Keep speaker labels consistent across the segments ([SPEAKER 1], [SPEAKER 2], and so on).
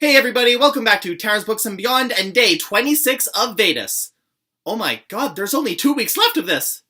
[SPEAKER 1] Hey everybody, welcome back to Tara's Books and Beyond and day 26 of VEDUS. Oh my god, there's only 2 weeks left of this!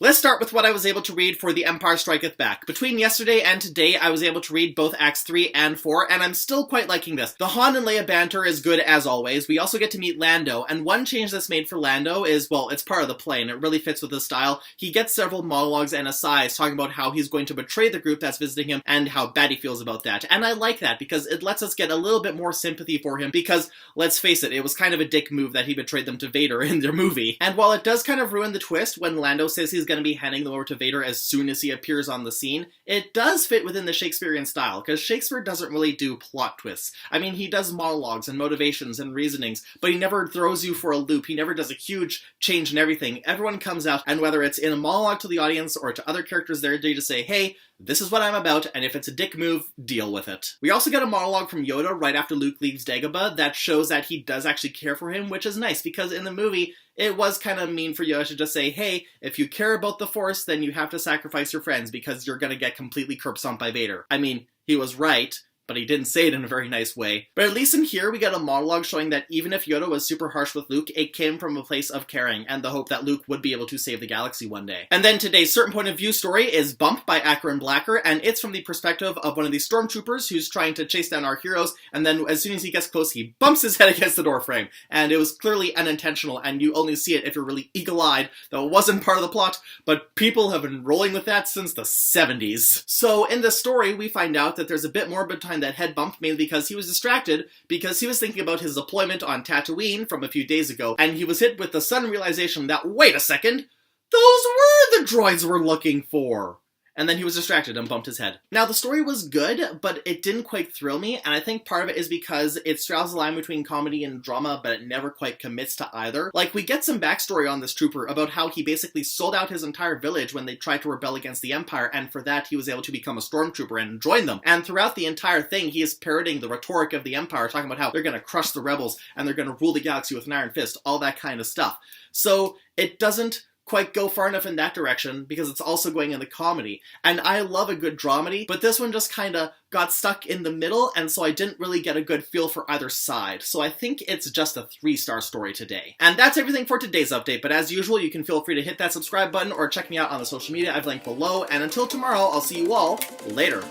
[SPEAKER 1] Let's start with what I was able to read for The Empire Striketh Back. Between yesterday and today, I was able to read both Acts 3 and 4, and I'm still quite liking this. The Han and Leia banter is good as always. We also get to meet Lando, and one change that's made for Lando is, well, it's part of the play, and it really fits with his style. He gets several monologues and asides talking about how he's going to betray the group that's visiting him, and how bad he feels about that. And I like that, because it lets us get a little bit more sympathy for him, because, let's face it, it was kind of a dick move that he betrayed them to Vader in their movie. And while it does kind of ruin the twist when Lando says he's going to be handing them over to Vader as soon as he appears on the scene, it does fit within the Shakespearean style, because Shakespeare doesn't really do plot twists. I mean, he does monologues and motivations and reasonings, but he never throws you for a loop. He never does a huge change in everything. Everyone comes out, and whether it's in a monologue to the audience or to other characters there, they just say, hey, this is what I'm about, and if it's a dick move, deal with it. We also get a monologue from Yoda right after Luke leaves Dagobah that shows that he does actually care for him, which is nice, because in the movie, it was kind of mean for Yoda to just say, hey, if you care about the Force, then you have to sacrifice your friends because you're gonna get completely curb stomped by Vader. I mean, he was right, but he didn't say it in a very nice way. But at least in here, we get a monologue showing that even if Yoda was super harsh with Luke, it came from a place of caring and the hope that Luke would be able to save the galaxy one day. And then today's Certain Point of View story is Bump by Acker and Blacker, and it's from the perspective of one of these stormtroopers who's trying to chase down our heroes, and then as soon as he gets close, he bumps his head against the door frame. And it was clearly unintentional, and you only see it if you're really eagle-eyed, though it wasn't part of the plot, but people have been rolling with that since the 70s. So in this story, we find out that there's a bit more behind that head bump, mainly because he was distracted because he was thinking about his deployment on Tatooine from a few days ago, and he was hit with the sudden realization that, wait a second, those were the droids we're looking for! And then he was distracted and bumped his head. Now, the story was good, but it didn't quite thrill me, and I think part of it is because it straddles the line between comedy and drama, but it never quite commits to either. Like, we get some backstory on this trooper about how he basically sold out his entire village when they tried to rebel against the Empire, and for that he was able to become a stormtrooper and join them. And throughout the entire thing, he is parroting the rhetoric of the Empire, talking about how they're gonna crush the rebels, and they're gonna rule the galaxy with an iron fist, all that kind of stuff. So, it doesn't quite go far enough in that direction, because it's also going in the comedy. And I love a good dramedy, but this one just kinda got stuck in the middle, and so I didn't really get a good feel for either side. So I think it's just a 3-star story today. And that's everything for today's update, but as usual, you can feel free to hit that subscribe button or check me out on the social media I've linked below, and until tomorrow, I'll see you all later.